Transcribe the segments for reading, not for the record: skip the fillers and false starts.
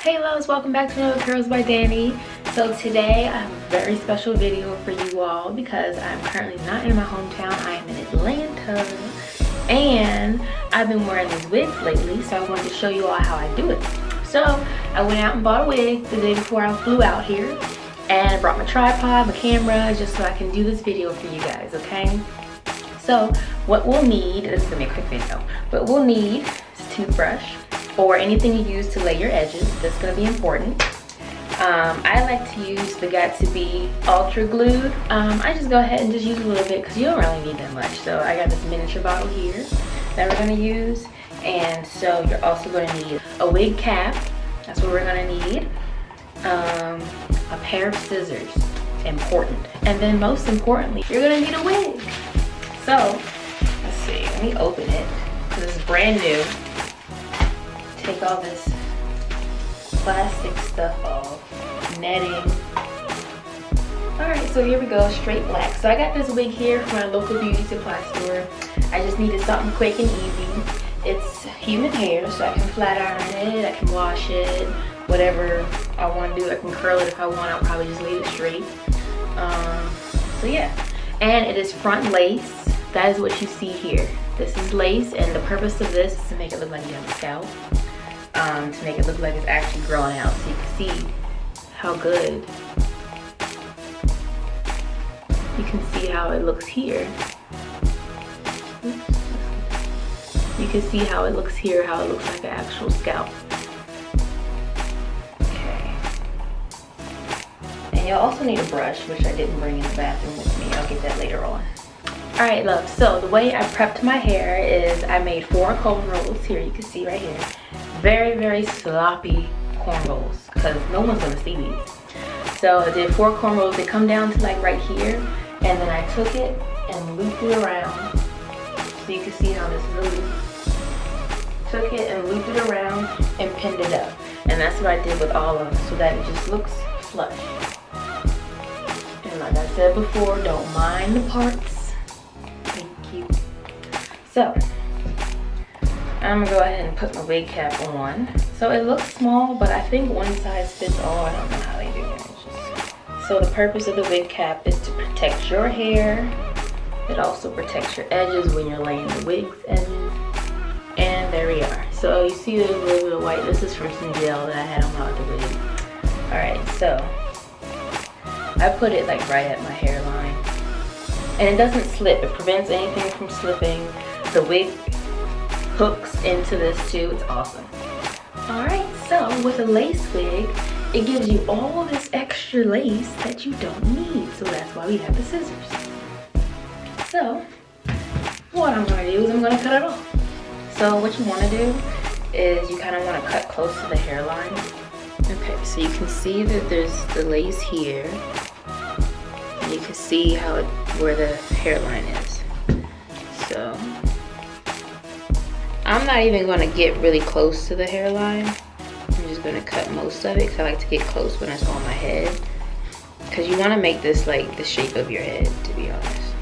Hey loves, welcome back to another Curls by Danny. So today I have a very special video for you all because I'm currently not in my hometown. I am in Atlanta and I've been wearing these wigs lately, so I wanted to show you all how I do it. So I went out and bought a wig the day before I flew out here and I brought my tripod, my camera, just so I can do this video for you guys, okay? So what we'll need, this is gonna be a quick video, what we'll need is a toothbrush or anything you use to lay your edges. That's gonna be important. I like to use the Got2b Ultra Glued. I just go ahead and just use a little bit because you don't really need that much. So I got this miniature bottle here that we're gonna use. And so you're also gonna need a wig cap. That's what we're gonna need. A pair of scissors, important. And then most importantly, you're gonna need a wig. So, let's see, let me open it because it's brand new. Take all this plastic stuff off, netting. Alright, so here we go, straight black. So I got this wig here from my local beauty supply store. I just needed something quick and easy. It's human hair, so I can flat iron it, I can wash it, whatever I want to do. I can curl it if I want, I'll probably just leave it straight. So yeah, and it is front lace. That is what you see here. This is lace, and the purpose of this is to make it look like you have a scalp. To make it look like it's actually growing out, so you can see how good. You can see how it looks here. Oops. You can see how it looks here, how it looks like an actual scalp. Okay. And you'll also need a brush, which I didn't bring in the bathroom with me. I'll get that later on. Alright, love, so the way I prepped my hair is I made 4 comb rolls. Here, you can see right here. Very, very sloppy corn rolls because no one's gonna see these. So I did 4 corn rolls. They come down to like right here, and then I took it and looped it around. So you can see how this is a loop. Took it and looped it around and pinned it up. And that's what I did with all of them, so that it just looks flush. And like I said before, don't mind the parts. Thank you. So I'm gonna go ahead and put my wig cap on. So it looks small, but I think one size fits all. I don't know how they do it. So the purpose of the wig cap is to protect your hair. It also protects your edges when you're laying the wig's edges. And there we are. So you see there's a little bit of white. This is from some gel that I had on my other wig. Alright, so I put it like right at my hairline. And it doesn't slip. It prevents anything from slipping. The wig hooks into this too. It's awesome. Alright, so with a lace wig, it gives you all this extra lace that you don't need. So that's why we have the scissors. So what I'm going to do is I'm going to cut it off. So what you want to do is you kind of want to cut close to the hairline. Okay, so you can see that there's the lace here. And you can see how where the hairline is. So I'm not even going to get really close to the hairline. I'm just going to cut most of it because I like to get close when it's on my head. Because you want to make this like the shape of your head, to be honest.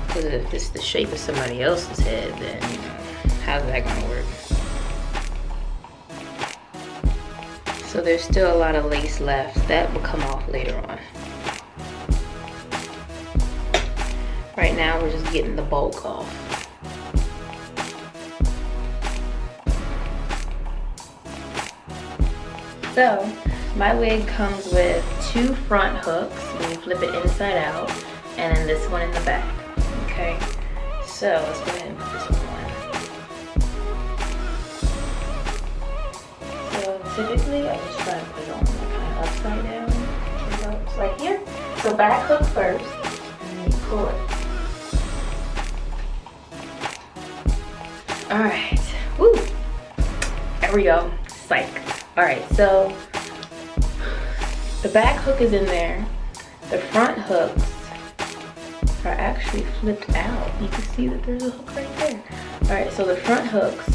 Because if it's the shape of somebody else's head, then, you know, how's that going to work? So there's still a lot of lace left. That will come off later on. Right now, we're just getting the bulk off. So my wig comes with 2 front hooks when you flip it inside out, and then this one in the back. Okay, so let's go ahead and put this one on. So typically I just try to put it on like kind of upside down. So it's like here. So back hook first, and then you pull it. Alright, woo! There we go, psych. Alright, so the back hook is in there. The front hooks are actually flipped out. You can see that there's a hook right there. Alright, so the front hooks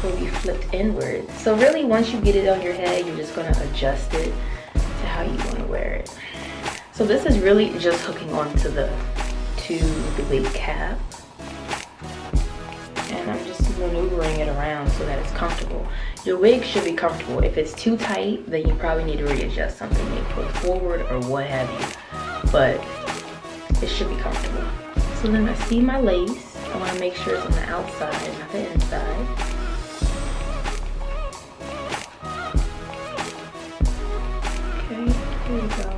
will be flipped inward. So really once you get it on your head, you're just going to adjust it to how you want to wear it. So this is really just hooking onto the wig cap. And I'm just maneuvering it around so that it's comfortable. Your wig should be comfortable. If it's too tight, then you probably need to readjust something, maybe put forward or what have you. But it should be comfortable. So then I see my lace. I want to make sure it's on the outside, not the inside. Okay, here we go.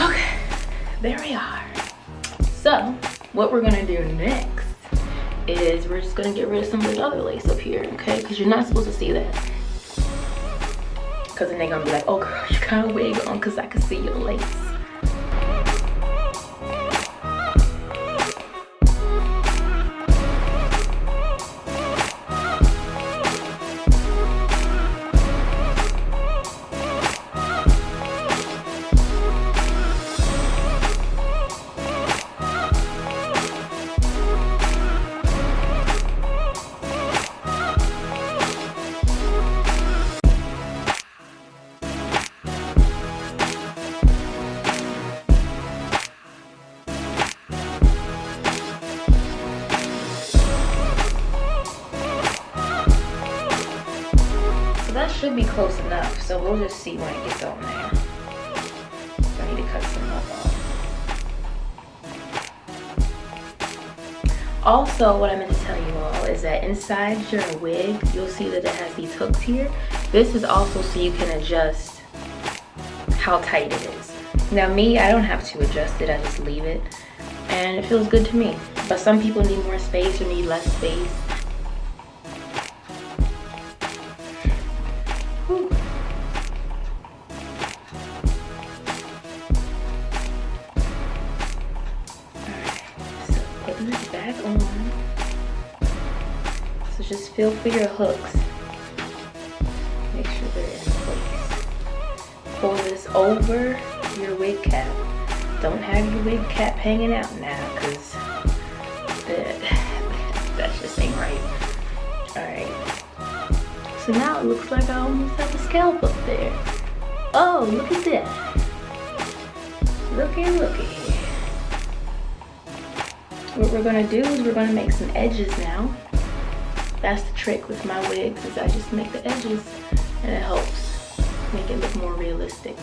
Okay, there we are. So what we're gonna do next is we're just gonna get rid of some of this other lace up here, okay? Because you're not supposed to see that. Because then they're gonna be like, oh girl, you got a wig on because I can see your lace. That should be close enough, so we'll just see when it gets on there. I need to cut some more off. Also, what I meant to tell you all is that inside your wig, you'll see that it has these hooks here. This is also so you can adjust how tight it is. Now me, I don't have to adjust it, I just leave it. And it feels good to me. But some people need more space or need less space. This back on. So just feel for your hooks. Make sure they're in place. Pull this over your wig cap. Don't have your wig cap hanging out now, because that just ain't right. Alright. So now it looks like I almost have a scalp up there. Oh, look at that. Looky. What we're gonna do is we're gonna make some edges now. That's the trick with my wigs, is I just make the edges and it helps make it look more realistic.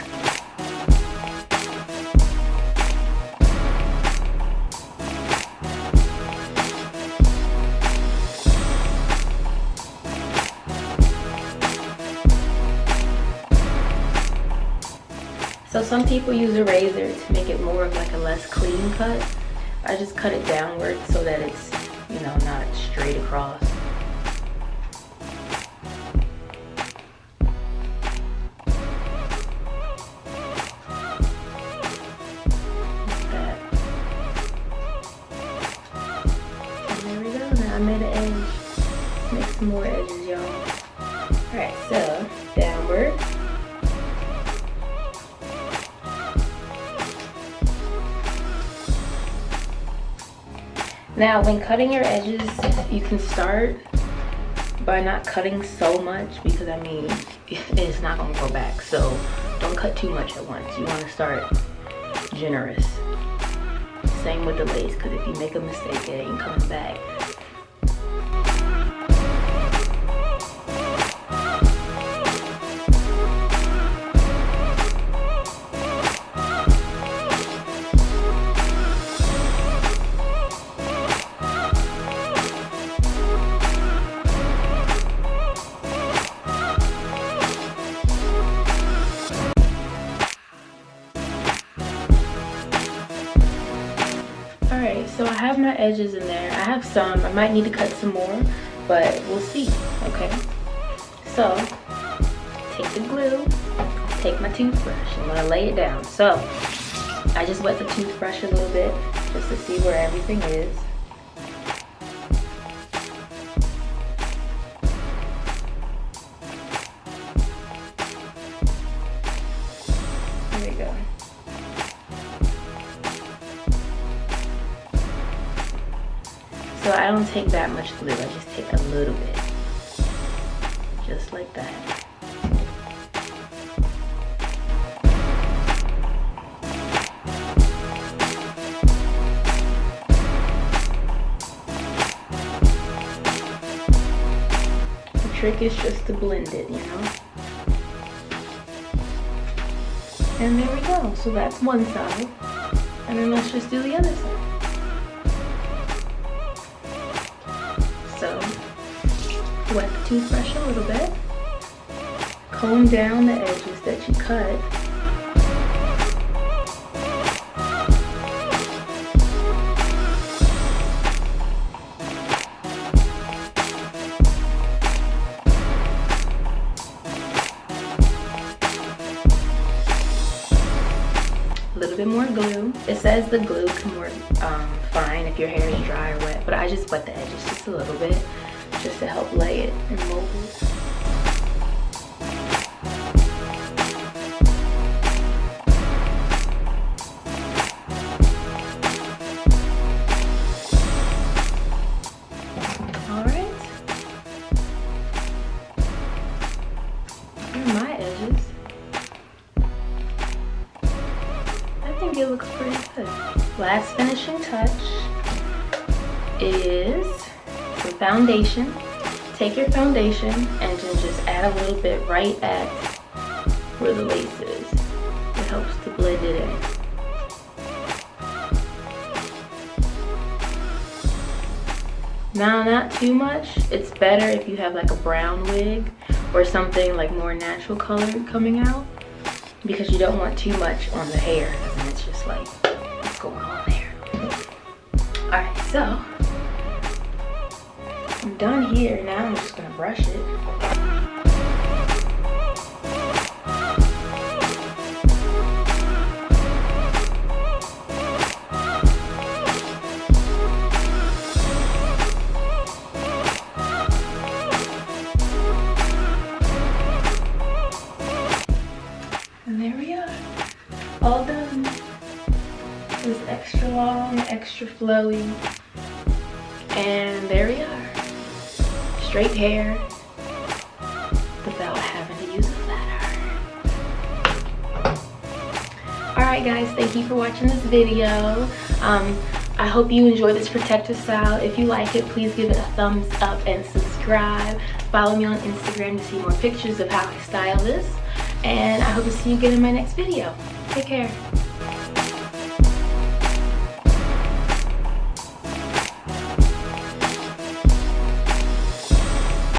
So some people use a razor to make it more of like a less clean cut. I just cut it downward so that it's, you know, not straight across. Like that. And there we go. Now I made an edge. Let's make some more edges, y'all. Alright, so downward. Now, when cutting your edges, you can start by not cutting so much, because I mean, it's not gonna go back. So don't cut too much at once. You wanna start generous. Same with the lace, because if you make a mistake, it ain't coming back. Alright, so I have my edges in there. I have some. I might need to cut some more, but we'll see, okay? So, take the glue, take my toothbrush. I'm going to lay it down. So, I just wet the toothbrush a little bit just to see where everything is. There we go. So I don't take that much glue, I just take a little bit. Just like that. trick is just to blend it, you know. And there we go. So that's one side. And then let's just do the other side. So, wet the toothbrush a little bit. Comb down the edges that you cut. A little bit more glue. It says the glue can work fine if your hair is dry or wet, but I just wet the edges just a little bit just to help lay it and mold it. Alright. Here are my edges. I think it looks pretty good. Last finishing touch is the foundation. Take your foundation and then just add a little bit right at where the lace is. It helps to blend it in. Now, not too much. It's better if you have like a brown wig or something like more natural colored coming out, because you don't want too much on the hair, because then it's just like, what's going on there? Alright, so I'm done here. Now I'm just gonna brush it. And there we are, all done. It's extra long, extra flowy, and there we are. Straight hair without having to use a flat iron. Alright guys, thank you for watching this video. I hope you enjoy this protective style. If you like it, please give it a thumbs up and subscribe. Follow me on Instagram to see more pictures of how I style this. And I hope to see you again in my next video. Take care.